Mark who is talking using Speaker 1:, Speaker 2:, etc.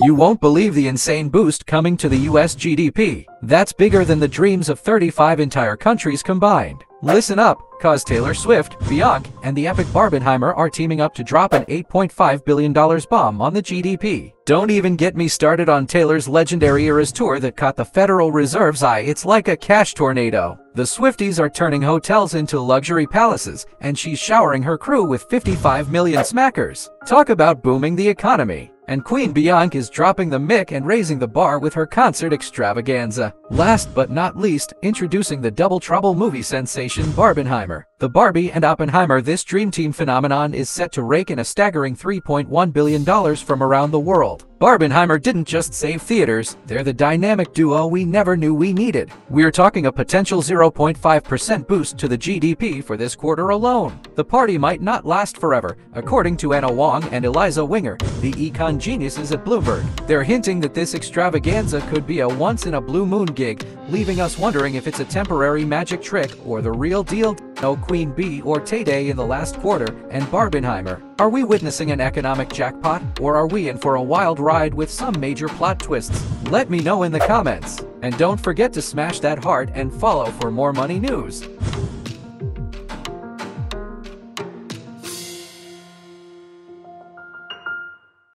Speaker 1: You won't believe the insane boost coming to the US GDP. That's bigger than the dreams of 35 entire countries combined. Listen up, cause Taylor Swift, Beyoncé, and the epic Barbenheimer are teaming up to drop an $8.5 billion bomb on the GDP. Don't even get me started on Taylor's legendary Eras tour that caught the Federal Reserve's eye. It's like a cash tornado. The Swifties are turning hotels into luxury palaces, and she's showering her crew with 55 million smackers. Talk about booming the economy. And Queen Beyoncé is dropping the mic and raising the bar with her concert extravaganza. Last but not least, introducing the double trouble movie sensation Barbenheimer. The Barbie and Oppenheimer This Dream Team phenomenon is set to rake in a staggering $3.1 billion from around the world. Barbenheimer didn't just save theaters, they're the dynamic duo we never knew we needed. We're talking a potential 0.5% boost to the GDP for this quarter alone. The party might not last forever, according to Anna Wong and Eliza Winger, the econ geniuses at Bloomberg. They're hinting that this extravaganza could be a once-in-a-blue-moon gig, leaving us wondering if it's a temporary magic trick or the real deal. No Queen Bee or Tay-Day in the last quarter, and Barbenheimer. Are we witnessing an economic jackpot, or are we in for a wild ride with some major plot twists? Let me know in the comments. And don't forget to smash that heart and follow for more money news.